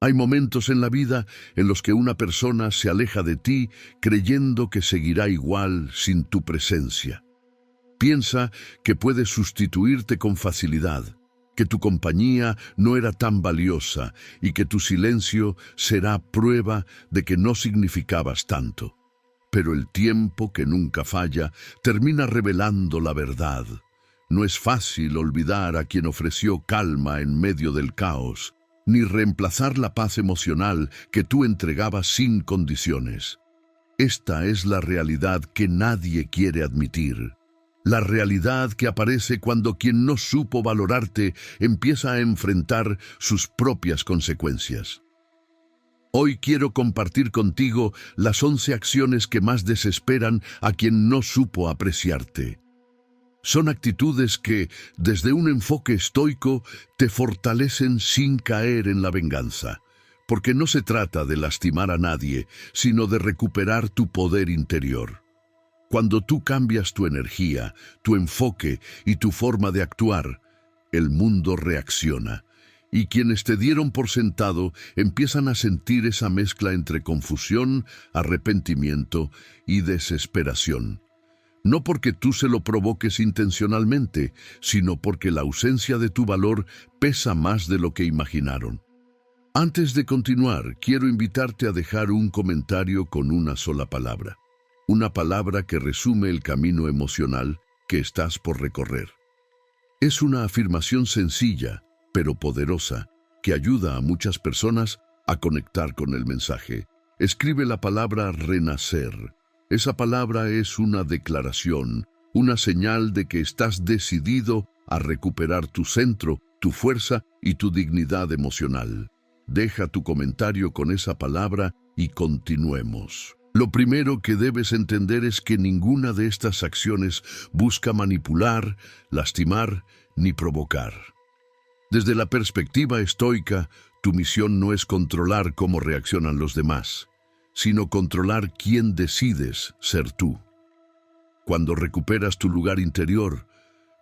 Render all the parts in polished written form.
Hay momentos en la vida en los que una persona se aleja de ti creyendo que seguirá igual sin tu presencia. Piensa que puedes sustituirte con facilidad, que tu compañía no era tan valiosa y que tu silencio será prueba de que no significabas tanto. Pero el tiempo, que nunca falla, termina revelando la verdad. No es fácil olvidar a quien ofreció calma en medio del caos, ni reemplazar la paz emocional que tú entregabas sin condiciones. Esta es la realidad que nadie quiere admitir. La realidad que aparece cuando quien no supo valorarte empieza a enfrentar sus propias consecuencias. Hoy quiero compartir contigo las 11 acciones que más desesperan a quien no supo apreciarte. Son actitudes que, desde un enfoque estoico, te fortalecen sin caer en la venganza, porque no se trata de lastimar a nadie, sino de recuperar tu poder interior. Cuando tú cambias tu energía, tu enfoque y tu forma de actuar, el mundo reacciona, y quienes te dieron por sentado empiezan a sentir esa mezcla entre confusión, arrepentimiento y desesperación. No porque tú se lo provoques intencionalmente, sino porque la ausencia de tu valor pesa más de lo que imaginaron. Antes de continuar, quiero invitarte a dejar un comentario con una sola palabra. Una palabra que resume el camino emocional que estás por recorrer. Es una afirmación sencilla, pero poderosa, que ayuda a muchas personas a conectar con el mensaje. Escribe la palabra renacer. Esa palabra es una declaración, una señal de que estás decidido a recuperar tu centro, tu fuerza y tu dignidad emocional. Deja tu comentario con esa palabra y continuemos. Lo primero que debes entender es que ninguna de estas acciones busca manipular, lastimar ni provocar. Desde la perspectiva estoica, tu misión no es controlar cómo reaccionan los demás, sino controlar quién decides ser tú. Cuando recuperas tu lugar interior,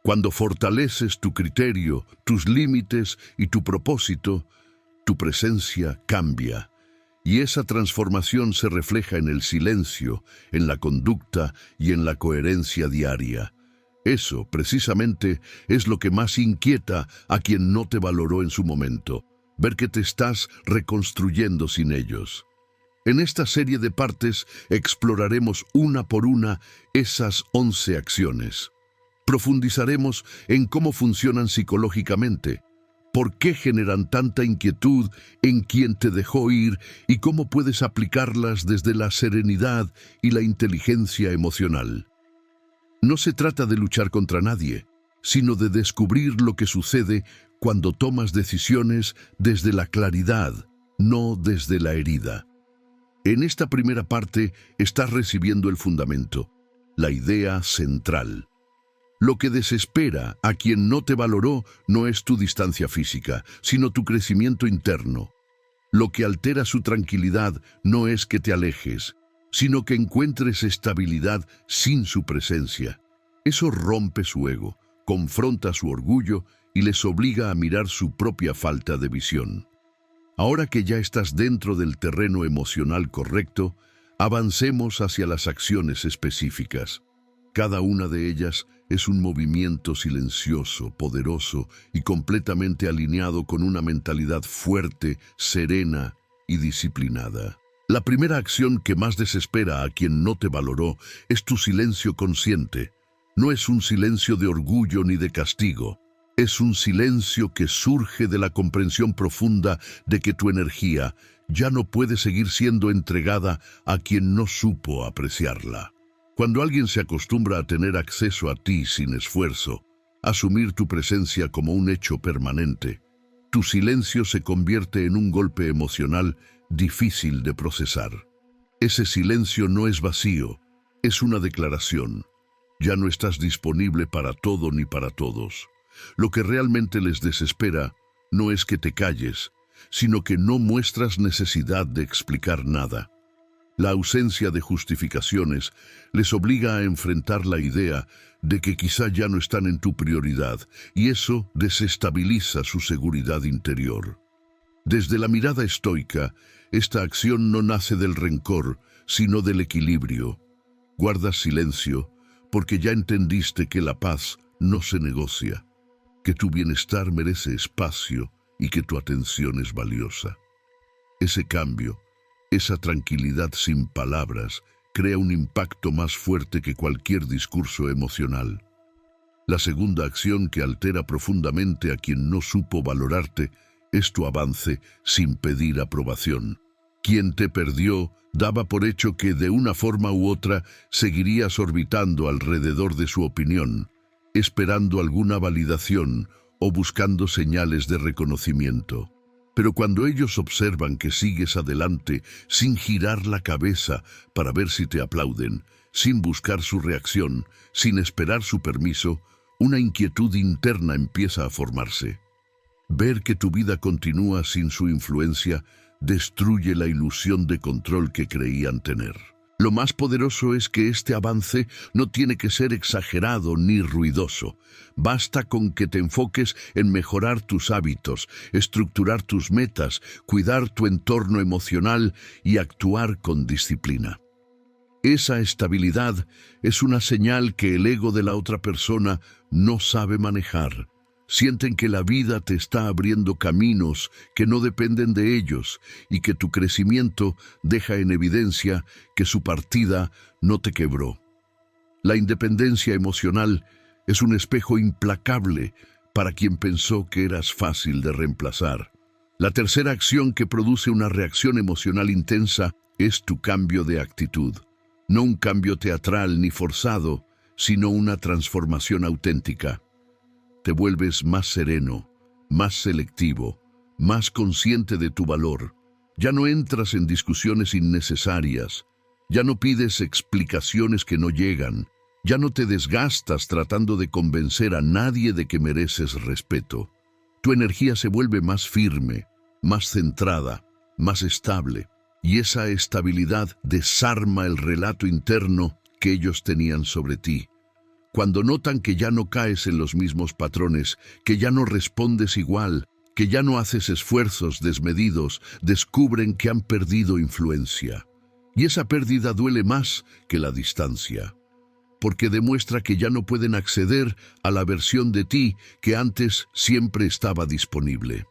cuando fortaleces tu criterio, tus límites y tu propósito, tu presencia cambia. Y esa transformación se refleja en el silencio, en la conducta y en la coherencia diaria. Eso, precisamente, es lo que más inquieta a quien no te valoró en su momento, ver que te estás reconstruyendo sin ellos. En esta serie de partes exploraremos una por una esas 11 acciones. Profundizaremos en cómo funcionan psicológicamente, por qué generan tanta inquietud en quien te dejó ir y cómo puedes aplicarlas desde la serenidad y la inteligencia emocional. No se trata de luchar contra nadie, sino de descubrir lo que sucede cuando tomas decisiones desde la claridad, no desde la herida. En esta primera parte estás recibiendo el fundamento, la idea central. Lo que desespera a quien no te valoró no es tu distancia física, sino tu crecimiento interno. Lo que altera su tranquilidad no es que te alejes, sino que encuentres estabilidad sin su presencia. Eso rompe su ego, confronta su orgullo y les obliga a mirar su propia falta de visión. Ahora que ya estás dentro del terreno emocional correcto, avancemos hacia las acciones específicas. Cada una de ellas es un movimiento silencioso, poderoso y completamente alineado con una mentalidad fuerte, serena y disciplinada. La primera acción que más desespera a quien no te valoró es tu silencio consciente. No es un silencio de orgullo ni de castigo. Es un silencio que surge de la comprensión profunda de que tu energía ya no puede seguir siendo entregada a quien no supo apreciarla. Cuando alguien se acostumbra a tener acceso a ti sin esfuerzo, asumir tu presencia como un hecho permanente, tu silencio se convierte en un golpe emocional difícil de procesar. Ese silencio no es vacío, es una declaración. Ya no estás disponible para todo ni para todos. Lo que realmente les desespera no es que te calles, sino que no muestras necesidad de explicar nada. La ausencia de justificaciones les obliga a enfrentar la idea de que quizá ya no están en tu prioridad, y eso desestabiliza su seguridad interior. Desde la mirada estoica, esta acción no nace del rencor, sino del equilibrio. Guardas silencio, porque ya entendiste que la paz no se negocia, que tu bienestar merece espacio y que tu atención es valiosa. Ese cambio, esa tranquilidad sin palabras, crea un impacto más fuerte que cualquier discurso emocional. La segunda acción que altera profundamente a quien no supo valorarte es tu avance sin pedir aprobación. Quien te perdió daba por hecho que de una forma u otra seguirías orbitando alrededor de su opinión, esperando alguna validación o buscando señales de reconocimiento. Pero cuando ellos observan que sigues adelante sin girar la cabeza para ver si te aplauden, sin buscar su reacción, sin esperar su permiso, una inquietud interna empieza a formarse. Ver que tu vida continúa sin su influencia destruye la ilusión de control que creían tener. Lo más poderoso es que este avance no tiene que ser exagerado ni ruidoso. Basta con que te enfoques en mejorar tus hábitos, estructurar tus metas, cuidar tu entorno emocional y actuar con disciplina. Esa estabilidad es una señal que el ego de la otra persona no sabe manejar. Sienten que la vida te está abriendo caminos que no dependen de ellos y que tu crecimiento deja en evidencia que su partida no te quebró. La independencia emocional es un espejo implacable para quien pensó que eras fácil de reemplazar. La tercera acción que produce una reacción emocional intensa es tu cambio de actitud. No un cambio teatral ni forzado, sino una transformación auténtica. Te vuelves más sereno, más selectivo, más consciente de tu valor. Ya no entras en discusiones innecesarias, ya no pides explicaciones que no llegan, ya no te desgastas tratando de convencer a nadie de que mereces respeto. Tu energía se vuelve más firme, más centrada, más estable, y esa estabilidad desarma el relato interno que ellos tenían sobre ti. Cuando notan que ya no caes en los mismos patrones, que ya no respondes igual, que ya no haces esfuerzos desmedidos, descubren que han perdido influencia. Y esa pérdida duele más que la distancia, porque demuestra que ya no pueden acceder a la versión de ti que antes siempre estaba disponible.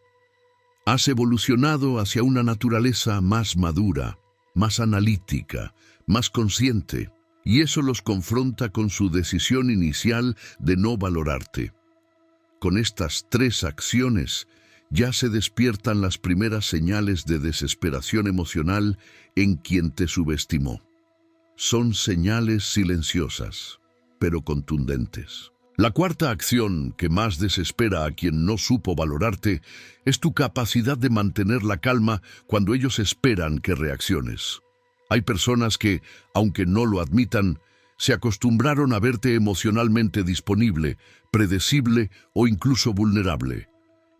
Has evolucionado hacia una naturaleza más madura, más analítica, más consciente. Y eso los confronta con su decisión inicial de no valorarte. Con estas tres acciones ya se despiertan las primeras señales de desesperación emocional en quien te subestimó. Son señales silenciosas, pero contundentes. La cuarta acción que más desespera a quien no supo valorarte es tu capacidad de mantener la calma cuando ellos esperan que reacciones. Hay personas que, aunque no lo admitan, se acostumbraron a verte emocionalmente disponible, predecible o incluso vulnerable.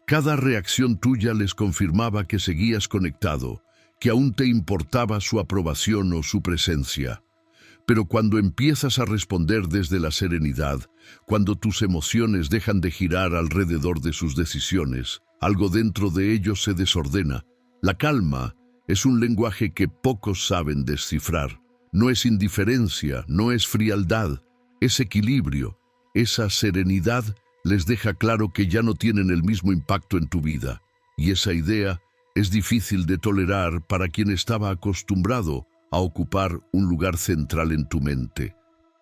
Cada reacción tuya les confirmaba que seguías conectado, que aún te importaba su aprobación o su presencia. Pero cuando empiezas a responder desde la serenidad, cuando tus emociones dejan de girar alrededor de sus decisiones, algo dentro de ellos se desordena. La calma es un lenguaje que pocos saben descifrar. No es indiferencia, no es frialdad, es equilibrio. Esa serenidad les deja claro que ya no tienen el mismo impacto en tu vida. Y esa idea es difícil de tolerar para quien estaba acostumbrado a ocupar un lugar central en tu mente.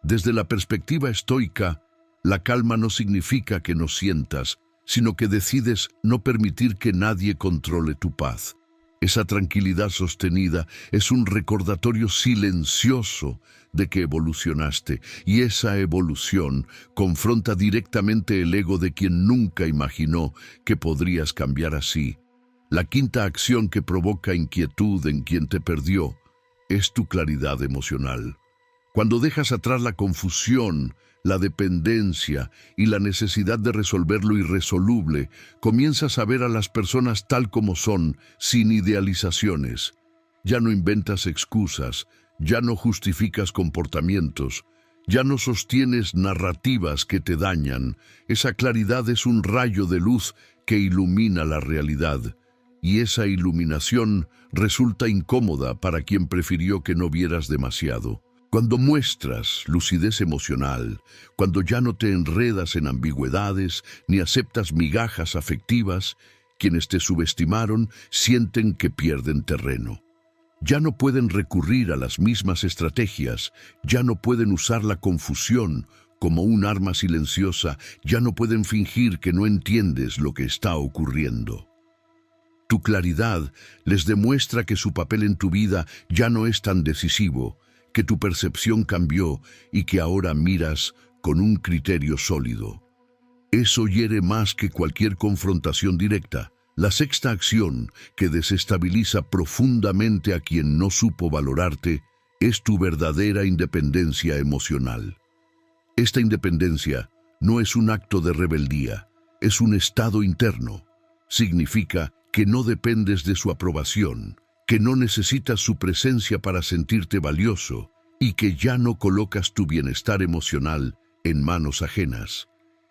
Desde la perspectiva estoica, la calma no significa que no sientas, sino que decides no permitir que nadie controle tu paz. Esa tranquilidad sostenida es un recordatorio silencioso de que evolucionaste, y esa evolución confronta directamente el ego de quien nunca imaginó que podrías cambiar así. La quinta acción que provoca inquietud en quien te perdió es tu claridad emocional. Cuando dejas atrás la confusión, la dependencia y la necesidad de resolver lo irresoluble, comienzas a ver a las personas tal como son, sin idealizaciones. Ya no inventas excusas, ya no justificas comportamientos, ya no sostienes narrativas que te dañan. Esa claridad es un rayo de luz que ilumina la realidad. Y esa iluminación resulta incómoda para quien prefirió que no vieras demasiado. Cuando muestras lucidez emocional, cuando ya no te enredas en ambigüedades ni aceptas migajas afectivas, quienes te subestimaron sienten que pierden terreno. Ya no pueden recurrir a las mismas estrategias, ya no pueden usar la confusión como un arma silenciosa, ya no pueden fingir que no entiendes lo que está ocurriendo. Tu claridad les demuestra que su papel en tu vida ya no es tan decisivo, que tu percepción cambió y que ahora miras con un criterio sólido. Eso hiere más que cualquier confrontación directa. La sexta acción que desestabiliza profundamente a quien no supo valorarte es tu verdadera independencia emocional. Esta independencia no es un acto de rebeldía, es un estado interno. Significa que no dependes de su aprobación, que no necesitas su presencia para sentirte valioso y que ya no colocas tu bienestar emocional en manos ajenas.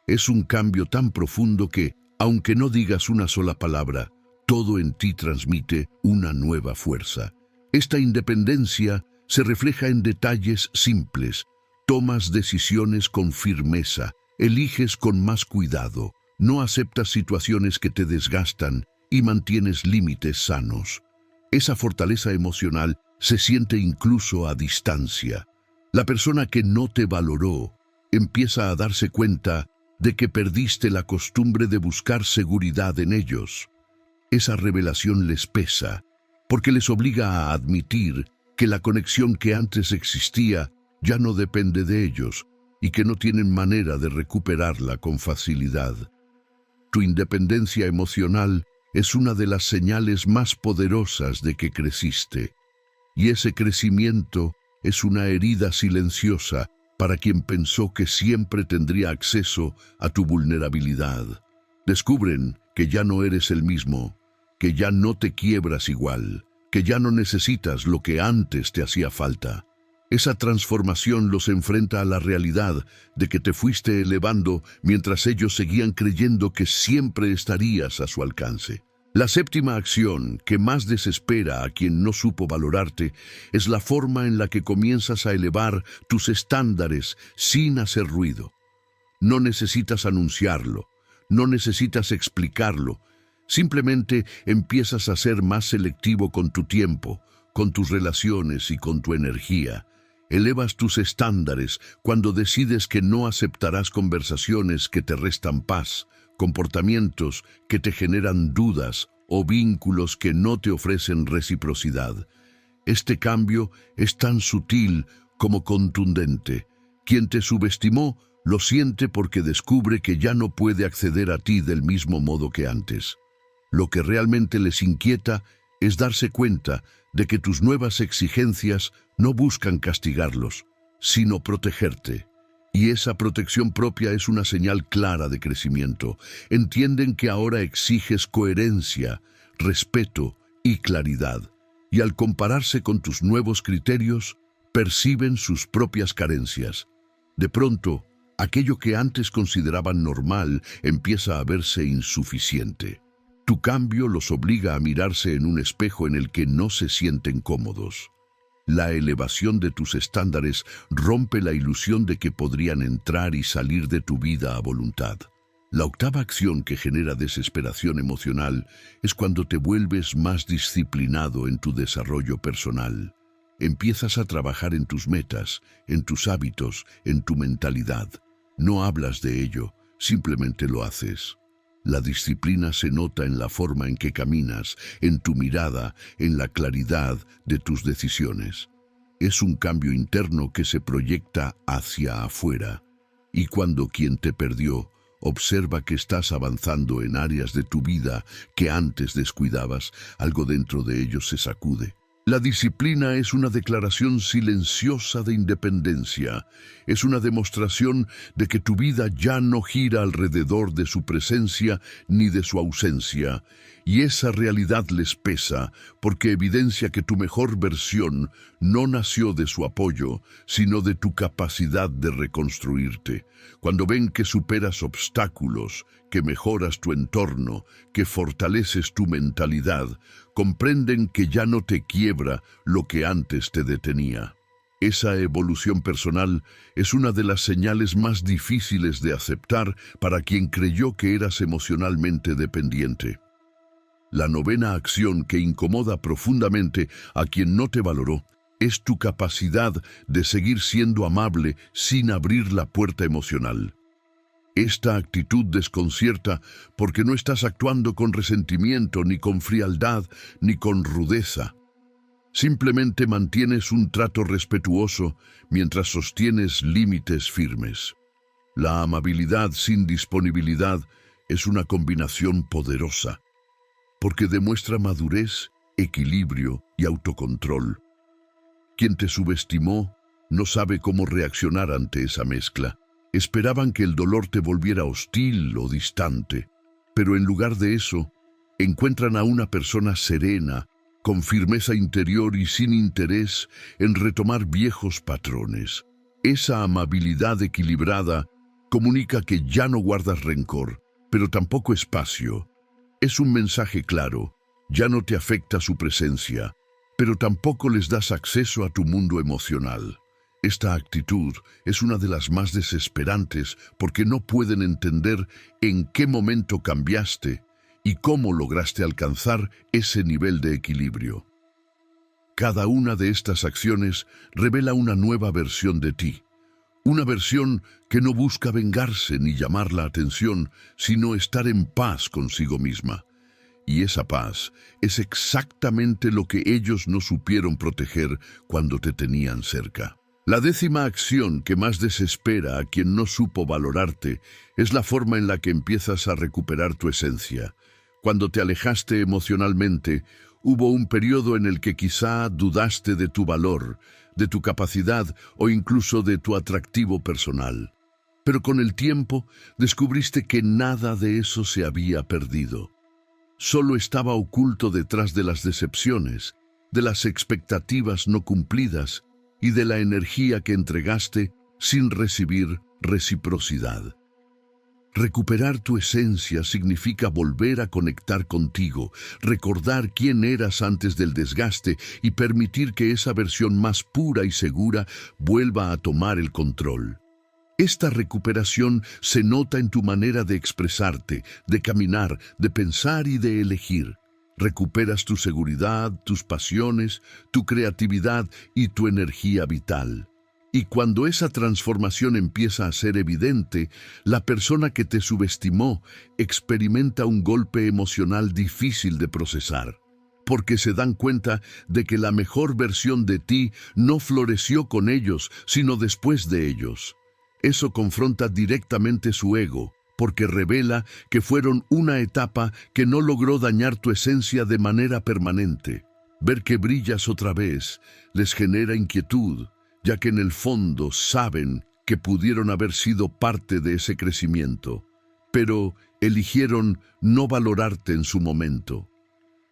Es un cambio tan profundo que, aunque no digas una sola palabra, todo en ti transmite una nueva fuerza. Esta independencia se refleja en detalles simples. Tomas decisiones con firmeza, eliges con más cuidado, no aceptas situaciones que te desgastan y mantienes límites sanos. Esa fortaleza emocional se siente incluso a distancia. La persona que no te valoró empieza a darse cuenta de que perdiste la costumbre de buscar seguridad en ellos. Esa revelación les pesa, porque les obliga a admitir que la conexión que antes existía ya no depende de ellos y que no tienen manera de recuperarla con facilidad. Tu independencia emocional es una de las señales más poderosas de que creciste, y ese crecimiento es una herida silenciosa para quien pensó que siempre tendría acceso a tu vulnerabilidad. Descubren que ya no eres el mismo, que ya no te quiebras igual, que ya no necesitas lo que antes te hacía falta. Esa transformación los enfrenta a la realidad de que te fuiste elevando mientras ellos seguían creyendo que siempre estarías a su alcance. La séptima acción que más desespera a quien no supo valorarte es la forma en la que comienzas a elevar tus estándares sin hacer ruido. No necesitas anunciarlo, no necesitas explicarlo, simplemente empiezas a ser más selectivo con tu tiempo, con tus relaciones y con tu energía. Elevas tus estándares cuando decides que no aceptarás conversaciones que te restan paz, comportamientos que te generan dudas o vínculos que no te ofrecen reciprocidad. Este cambio es tan sutil como contundente. Quien te subestimó lo siente porque descubre que ya no puede acceder a ti del mismo modo que antes. Lo que realmente les inquieta es darse cuenta de que tus nuevas exigencias no buscan castigarlos, sino protegerte. Y esa protección propia es una señal clara de crecimiento. Entienden que ahora exiges coherencia, respeto y claridad. Y al compararse con tus nuevos criterios, perciben sus propias carencias. De pronto, aquello que antes consideraban normal empieza a verse insuficiente. Tu cambio los obliga a mirarse en un espejo en el que no se sienten cómodos. La elevación de tus estándares rompe la ilusión de que podrían entrar y salir de tu vida a voluntad. La octava acción que genera desesperación emocional es cuando te vuelves más disciplinado en tu desarrollo personal. Empiezas a trabajar en tus metas, en tus hábitos, en tu mentalidad. No hablas de ello, simplemente lo haces. La disciplina se nota en la forma en que caminas, en tu mirada, en la claridad de tus decisiones. Es un cambio interno que se proyecta hacia afuera. Y cuando quien te perdió observa que estás avanzando en áreas de tu vida que antes descuidabas, algo dentro de ellos se sacude. La disciplina es una declaración silenciosa de independencia. Es una demostración de que tu vida ya no gira alrededor de su presencia ni de su ausencia. Y esa realidad les pesa porque evidencia que tu mejor versión no nació de su apoyo, sino de tu capacidad de reconstruirte. Cuando ven que superas obstáculos, que mejoras tu entorno, que fortaleces tu mentalidad, comprenden que ya no te quiebra lo que antes te detenía. Esa evolución personal es una de las señales más difíciles de aceptar para quien creyó que eras emocionalmente dependiente. La novena acción que incomoda profundamente a quien no te valoró es tu capacidad de seguir siendo amable sin abrir la puerta emocional. Esta actitud desconcierta porque no estás actuando con resentimiento, ni con frialdad, ni con rudeza. Simplemente mantienes un trato respetuoso mientras sostienes límites firmes. La amabilidad sin disponibilidad es una combinación poderosa, porque demuestra madurez, equilibrio y autocontrol. Quien te subestimó no sabe cómo reaccionar ante esa mezcla. Esperaban que el dolor te volviera hostil o distante, pero en lugar de eso, encuentran a una persona serena, con firmeza interior y sin interés en retomar viejos patrones. Esa amabilidad equilibrada comunica que ya no guardas rencor, pero tampoco espacio. Es un mensaje claro, ya no te afecta su presencia, pero tampoco les das acceso a tu mundo emocional. Esta actitud es una de las más desesperantes porque no pueden entender en qué momento cambiaste y cómo lograste alcanzar ese nivel de equilibrio. Cada una de estas acciones revela una nueva versión de ti, una versión que no busca vengarse ni llamar la atención, sino estar en paz consigo misma. Y esa paz es exactamente lo que ellos no supieron proteger cuando te tenían cerca. La décima acción que más desespera a quien no supo valorarte es la forma en la que empiezas a recuperar tu esencia. Cuando te alejaste emocionalmente, hubo un periodo en el que quizá dudaste de tu valor, de tu capacidad o incluso de tu atractivo personal. Pero con el tiempo descubriste que nada de eso se había perdido. Solo estaba oculto detrás de las decepciones, de las expectativas no cumplidas y de la energía que entregaste sin recibir reciprocidad. Recuperar tu esencia significa volver a conectar contigo, recordar quién eras antes del desgaste y permitir que esa versión más pura y segura vuelva a tomar el control. Esta recuperación se nota en tu manera de expresarte, de caminar, de pensar y de elegir. Recuperas tu seguridad, tus pasiones, tu creatividad y tu energía vital. Y cuando esa transformación empieza a ser evidente, la persona que te subestimó experimenta un golpe emocional difícil de procesar, porque se dan cuenta de que la mejor versión de ti no floreció con ellos, sino después de ellos. Eso confronta directamente su ego, porque revela que fueron una etapa que no logró dañar tu esencia de manera permanente. Ver que brillas otra vez les genera inquietud, ya que en el fondo saben que pudieron haber sido parte de ese crecimiento, pero eligieron no valorarte en su momento.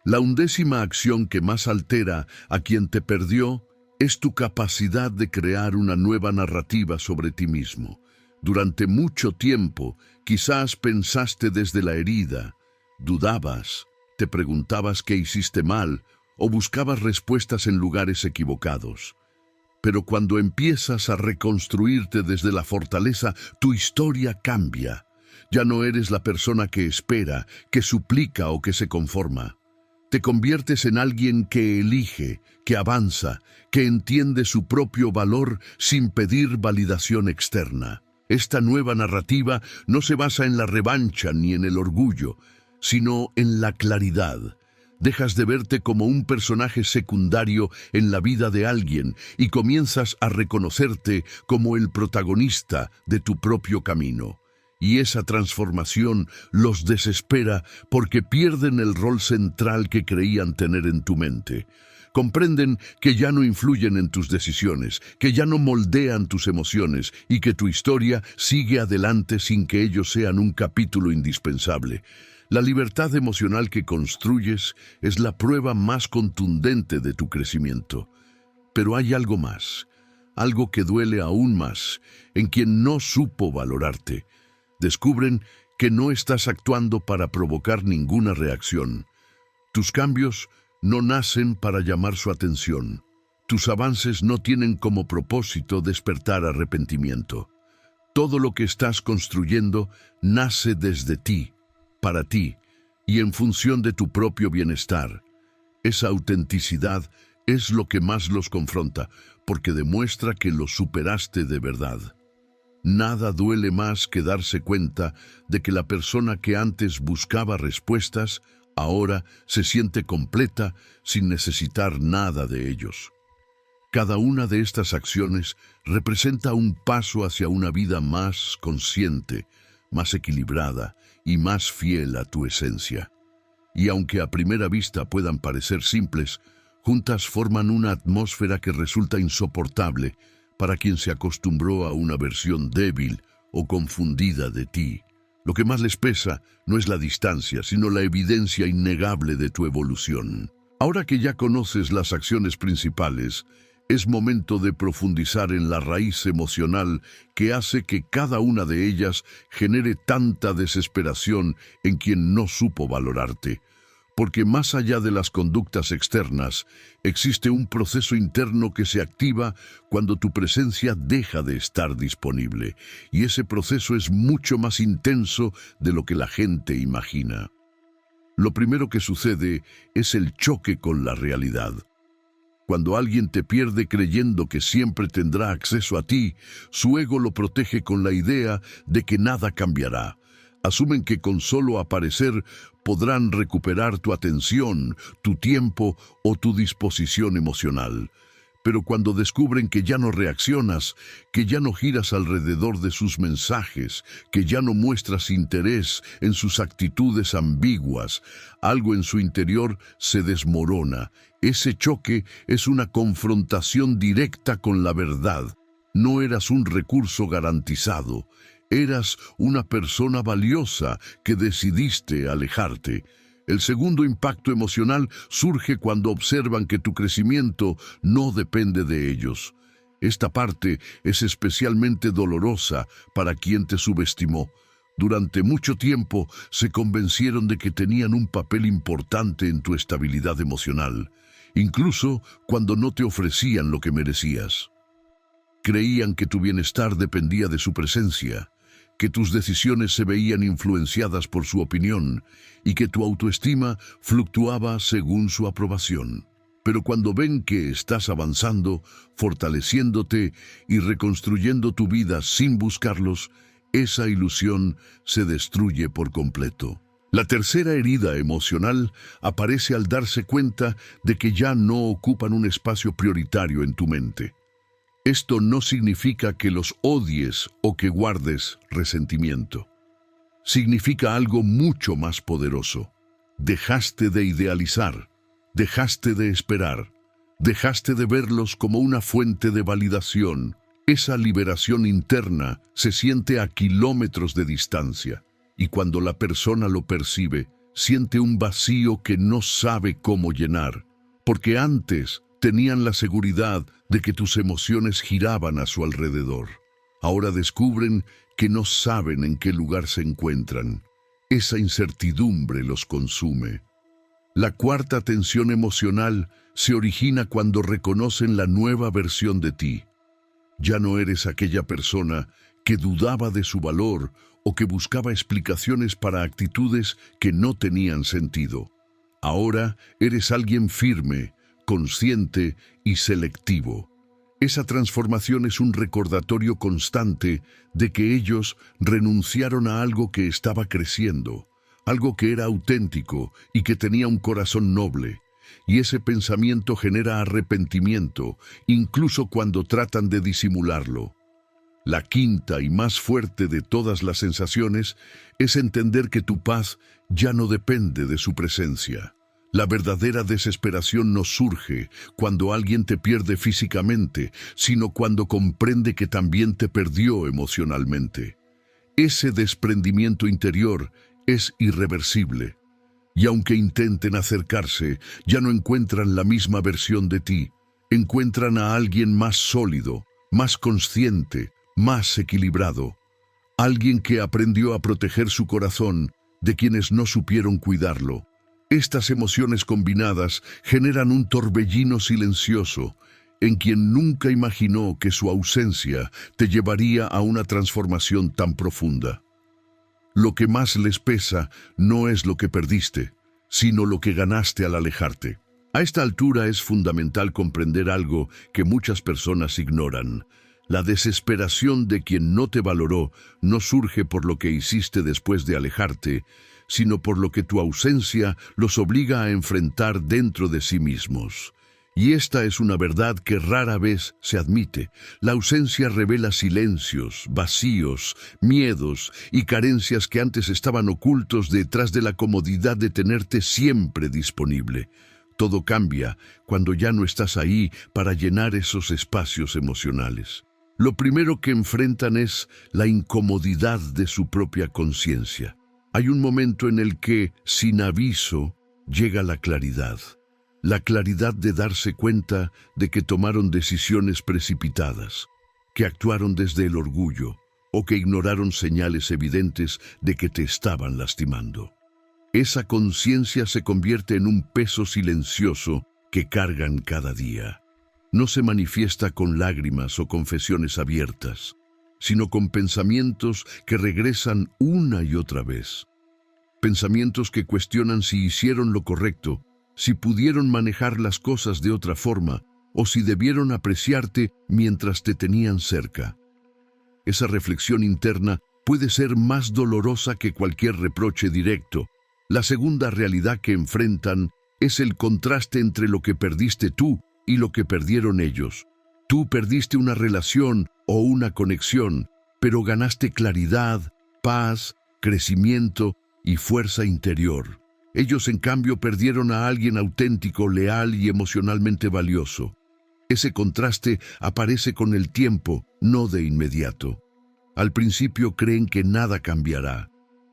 La 11ª acción que más altera a quien te perdió es tu capacidad de crear una nueva narrativa sobre ti mismo. Durante mucho tiempo, quizás pensaste desde la herida, dudabas, te preguntabas qué hiciste mal o buscabas respuestas en lugares equivocados. Pero cuando empiezas a reconstruirte desde la fortaleza, tu historia cambia. Ya no eres la persona que espera, que suplica o que se conforma. Te conviertes en alguien que elige, que avanza, que entiende su propio valor sin pedir validación externa. Esta nueva narrativa no se basa en la revancha ni en el orgullo, sino en la claridad. Dejas de verte como un personaje secundario en la vida de alguien y comienzas a reconocerte como el protagonista de tu propio camino. Y esa transformación los desespera porque pierden el rol central que creían tener en tu mente. Comprenden que ya no influyen en tus decisiones, que ya no moldean tus emociones y que tu historia sigue adelante sin que ellos sean un capítulo indispensable. La libertad emocional que construyes es la prueba más contundente de tu crecimiento. Pero hay algo más, algo que duele aún más en quien no supo valorarte. Descubren que no estás actuando para provocar ninguna reacción. Tus cambios no nacen para llamar su atención. Tus avances no tienen como propósito despertar arrepentimiento. Todo lo que estás construyendo nace desde ti, para ti, y en función de tu propio bienestar. Esa autenticidad es lo que más los confronta, porque demuestra que lo superaste de verdad. Nada duele más que darse cuenta de que la persona que antes buscaba respuestas, ahora se siente completa sin necesitar nada de ellos. Cada una de estas acciones representa un paso hacia una vida más consciente, más equilibrada y más fiel a tu esencia. Y aunque a primera vista puedan parecer simples, juntas forman una atmósfera que resulta insoportable para quien se acostumbró a una versión débil o confundida de ti. Lo que más les pesa no es la distancia, sino la evidencia innegable de tu evolución. Ahora que ya conoces las acciones principales, es momento de profundizar en la raíz emocional que hace que cada una de ellas genere tanta desesperación en quien no supo valorarte. Porque más allá de las conductas externas, existe un proceso interno que se activa cuando tu presencia deja de estar disponible, y ese proceso es mucho más intenso de lo que la gente imagina. Lo primero que sucede es el choque con la realidad. Cuando alguien te pierde creyendo que siempre tendrá acceso a ti, su ego lo protege con la idea de que nada cambiará. Asumen que con solo aparecer podrán recuperar tu atención, tu tiempo o tu disposición emocional. Pero cuando descubren que ya no reaccionas, que ya no giras alrededor de sus mensajes, que ya no muestras interés en sus actitudes ambiguas, algo en su interior se desmorona. Ese choque es una confrontación directa con la verdad. No eras un recurso garantizado. Eras una persona valiosa que decidiste alejarte. El segundo impacto emocional surge cuando observan que tu crecimiento no depende de ellos. Esta parte es especialmente dolorosa para quien te subestimó. Durante mucho tiempo se convencieron de que tenían un papel importante en tu estabilidad emocional, incluso cuando no te ofrecían lo que merecías. Creían que tu bienestar dependía de su presencia, que tus decisiones se veían influenciadas por su opinión y que tu autoestima fluctuaba según su aprobación. Pero cuando ven que estás avanzando, fortaleciéndote y reconstruyendo tu vida sin buscarlos, esa ilusión se destruye por completo. La tercera herida emocional aparece al darse cuenta de que ya no ocupan un espacio prioritario en tu mente. Esto no significa que los odies o que guardes resentimiento. Significa algo mucho más poderoso. Dejaste de idealizar, dejaste de esperar, dejaste de verlos como una fuente de validación. Esa liberación interna se siente a kilómetros de distancia, y cuando la persona lo percibe, siente un vacío que no sabe cómo llenar, porque antes tenían la seguridad de que tus emociones giraban a su alrededor. Ahora descubren que no saben en qué lugar se encuentran. Esa incertidumbre los consume. La cuarta tensión emocional se origina cuando reconocen la nueva versión de ti. Ya no eres aquella persona que dudaba de su valor o que buscaba explicaciones para actitudes que no tenían sentido. Ahora eres alguien firme, consciente y selectivo. Esa transformación es un recordatorio constante de que ellos renunciaron a algo que estaba creciendo, algo que era auténtico y que tenía un corazón noble. Y ese pensamiento genera arrepentimiento, incluso cuando tratan de disimularlo. La quinta y más fuerte de todas las sensaciones es entender que tu paz ya no depende de su presencia. La verdadera desesperación no surge cuando alguien te pierde físicamente, sino cuando comprende que también te perdió emocionalmente. Ese desprendimiento interior es irreversible. Y aunque intenten acercarse, ya no encuentran la misma versión de ti. Encuentran a alguien más sólido, más consciente, más equilibrado. alguien que aprendió a proteger su corazón de quienes no supieron cuidarlo. Estas emociones combinadas generan un torbellino silencioso en quien nunca imaginó que su ausencia te llevaría a una transformación tan profunda. Lo que más les pesa no es lo que perdiste, sino lo que ganaste al alejarte. A esta altura es fundamental comprender algo que muchas personas ignoran. La desesperación de quien no te valoró no surge por lo que hiciste después de alejarte, sino por lo que tu ausencia los obliga a enfrentar dentro de sí mismos. Y esta es una verdad que rara vez se admite. La ausencia revela silencios, vacíos, miedos y carencias que antes estaban ocultos detrás de la comodidad de tenerte siempre disponible. Todo cambia cuando ya no estás ahí para llenar esos espacios emocionales. Lo primero que enfrentan es la incomodidad de su propia conciencia. Hay un momento en el que, sin aviso, llega la claridad. La claridad de darse cuenta de que tomaron decisiones precipitadas, que actuaron desde el orgullo o que ignoraron señales evidentes de que te estaban lastimando. Esa conciencia se convierte en un peso silencioso que cargan cada día. No se manifiesta con lágrimas o confesiones abiertas, sino con pensamientos que regresan una y otra vez. Pensamientos que cuestionan si hicieron lo correcto, si pudieron manejar las cosas de otra forma o si debieron apreciarte mientras te tenían cerca. Esa reflexión interna puede ser más dolorosa que cualquier reproche directo. La segunda realidad que enfrentan es el contraste entre lo que perdiste tú y lo que perdieron ellos. Tú perdiste una relación o una conexión, pero ganaste claridad, paz, crecimiento y fuerza interior. Ellos, en cambio, perdieron a alguien auténtico, leal y emocionalmente valioso. Ese contraste aparece con el tiempo, no de inmediato. Al principio creen que nada cambiará.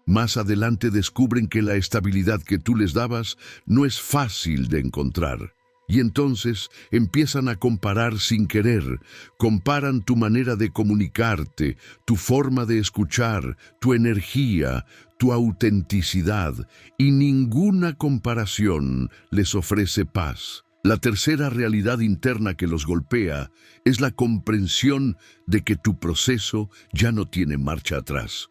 Más adelante descubren que la estabilidad que tú les dabas no es fácil de encontrar. Y entonces empiezan a comparar sin querer. Comparan tu manera de comunicarte, tu forma de escuchar, tu energía, tu autenticidad, y ninguna comparación les ofrece paz. La tercera realidad interna que los golpea es la comprensión de que tu proceso ya no tiene marcha atrás.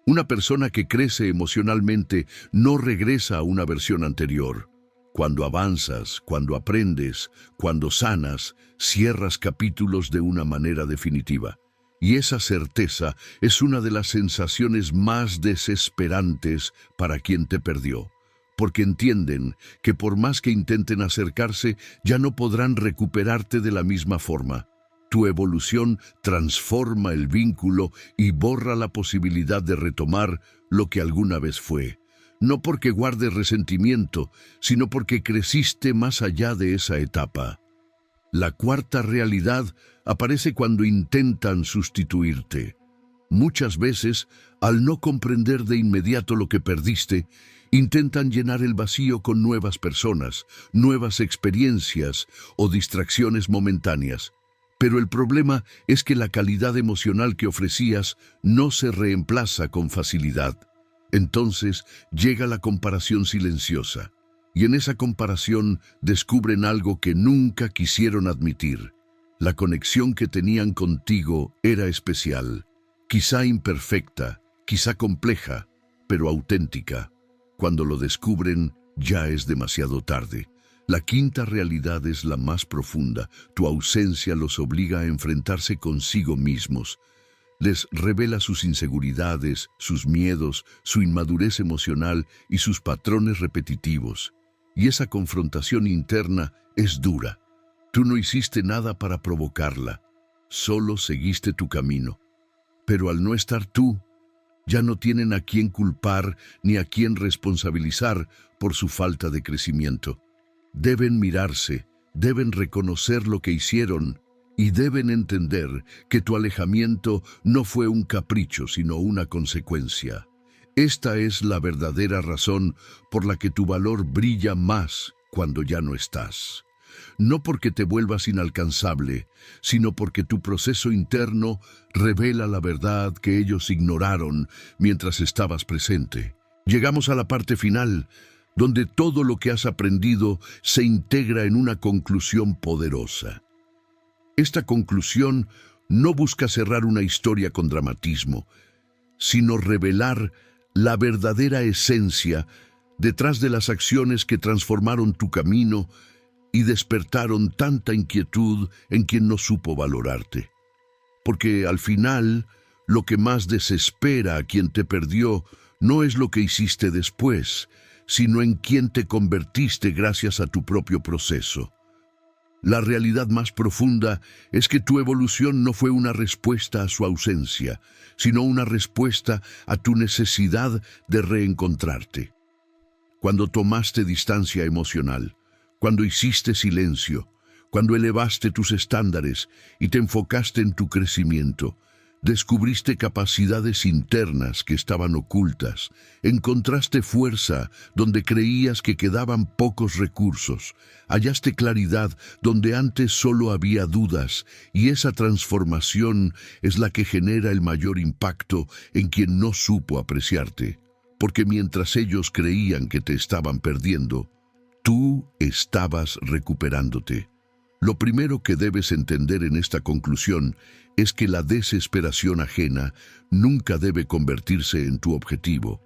Una persona que crece emocionalmente no regresa a una versión anterior. Cuando avanzas, cuando aprendes, cuando sanas, cierras capítulos de una manera definitiva. Y esa certeza es una de las sensaciones más desesperantes para quien te perdió, porque entienden que por más que intenten acercarse, ya no podrán recuperarte de la misma forma. Tu evolución transforma el vínculo y borra la posibilidad de retomar lo que alguna vez fue. No porque guardes resentimiento, sino porque creciste más allá de esa etapa. La cuarta realidad aparece cuando intentan sustituirte. Muchas veces, al no comprender de inmediato lo que perdiste, intentan llenar el vacío con nuevas personas, nuevas experiencias o distracciones momentáneas. Pero el problema es que la calidad emocional que ofrecías no se reemplaza con facilidad. Entonces llega la comparación silenciosa, y en esa comparación descubren algo que nunca quisieron admitir. La conexión que tenían contigo era especial, quizá imperfecta, quizá compleja, pero auténtica. Cuando lo descubren, ya es demasiado tarde. La quinta realidad es la más profunda. Tu ausencia los obliga a enfrentarse consigo mismos. Les revela sus inseguridades, sus miedos, su inmadurez emocional y sus patrones repetitivos. Y esa confrontación interna es dura. Tú no hiciste nada para provocarla, solo seguiste tu camino. Pero al no estar tú, ya no tienen a quién culpar ni a quién responsabilizar por su falta de crecimiento. Deben mirarse, deben reconocer lo que hicieron y deben entender que tu alejamiento no fue un capricho, sino una consecuencia. Esta es la verdadera razón por la que tu valor brilla más cuando ya no estás. no porque te vuelvas inalcanzable, sino porque tu proceso interno revela la verdad que ellos ignoraron mientras estabas presente. Llegamos a la parte final, donde todo lo que has aprendido se integra en una conclusión poderosa. Esta conclusión no busca cerrar una historia con dramatismo, sino revelar la verdadera esencia detrás de las acciones que transformaron tu camino y despertaron tanta inquietud en quien no supo valorarte. Porque al final, lo que más desespera a quien te perdió no es lo que hiciste después, sino en quien te convertiste gracias a tu propio proceso. La realidad más profunda es que tu evolución no fue una respuesta a su ausencia, sino una respuesta a tu necesidad de reencontrarte. Cuando tomaste distancia emocional, cuando hiciste silencio, cuando elevaste tus estándares y te enfocaste en tu crecimiento, descubriste capacidades internas que estaban ocultas, encontraste fuerza donde creías que quedaban pocos recursos, hallaste claridad donde antes solo había dudas, y esa transformación es la que genera el mayor impacto en quien no supo apreciarte, porque mientras ellos creían que te estaban perdiendo, tú estabas recuperándote. Lo primero que debes entender en esta conclusión es que la desesperación ajena nunca debe convertirse en tu objetivo.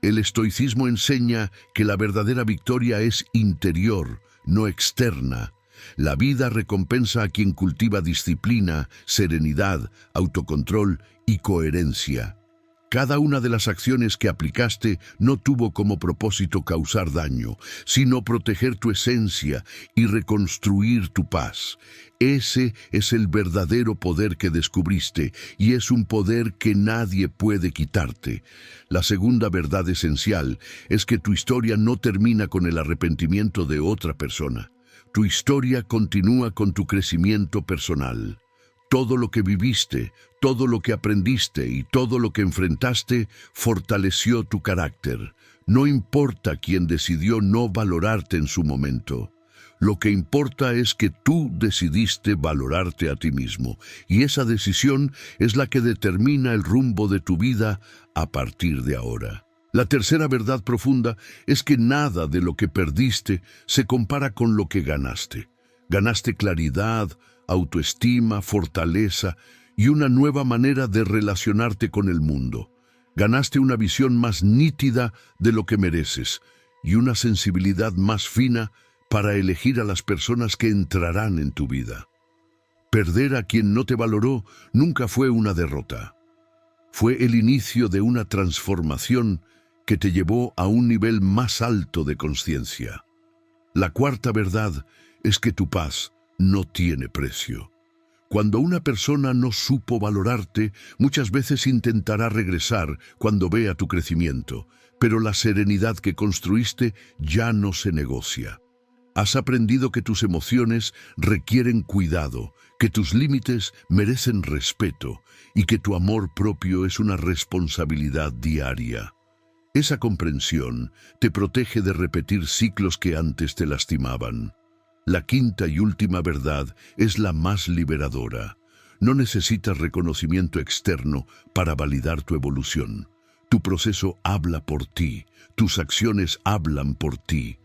El estoicismo enseña que la verdadera victoria es interior, no externa. La vida recompensa a quien cultiva disciplina, serenidad, autocontrol y coherencia. Cada una de las acciones que aplicaste no tuvo como propósito causar daño, sino proteger tu esencia y reconstruir tu paz. Ese es el verdadero poder que descubriste, y es un poder que nadie puede quitarte. La segunda verdad esencial es que tu historia no termina con el arrepentimiento de otra persona. Tu historia continúa con tu crecimiento personal. Todo lo que viviste, todo lo que aprendiste y todo lo que enfrentaste fortaleció tu carácter. No importa quién decidió no valorarte en su momento. Lo que importa es que tú decidiste valorarte a ti mismo, y esa decisión es la que determina el rumbo de tu vida a partir de ahora. La tercera verdad profunda es que nada de lo que perdiste se compara con lo que ganaste. Ganaste claridad, autoestima, fortaleza y una nueva manera de relacionarte con el mundo. Ganaste una visión más nítida de lo que mereces y una sensibilidad más fina para elegir a las personas que entrarán en tu vida. Perder a quien no te valoró nunca fue una derrota. Fue el inicio de una transformación que te llevó a un nivel más alto de conciencia. La cuarta verdad es que tu paz no tiene precio. Cuando una persona no supo valorarte, muchas veces intentará regresar cuando vea tu crecimiento, pero la serenidad que construiste ya no se negocia. Has aprendido que tus emociones requieren cuidado, que tus límites merecen respeto y que tu amor propio es una responsabilidad diaria. Esa comprensión te protege de repetir ciclos que antes te lastimaban. La quinta y última verdad es la más liberadora. No necesitas reconocimiento externo para validar tu evolución. Tu proceso habla por ti, tus acciones hablan por ti,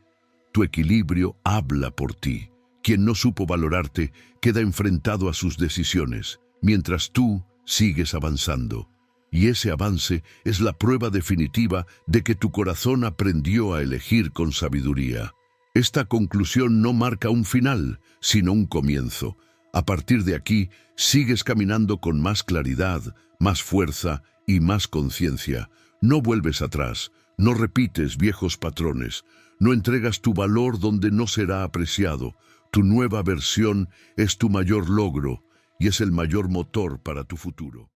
tu equilibrio habla por ti. Quien no supo valorarte queda enfrentado a sus decisiones, mientras tú sigues avanzando. Y ese avance es la prueba definitiva de que tu corazón aprendió a elegir con sabiduría. Esta conclusión no marca un final, sino un comienzo. A partir de aquí, sigues caminando con más claridad, más fuerza y más conciencia. No vuelves atrás, no repites viejos patrones, no entregas tu valor donde no será apreciado. Tu nueva versión es tu mayor logro y es el mayor motor para tu futuro.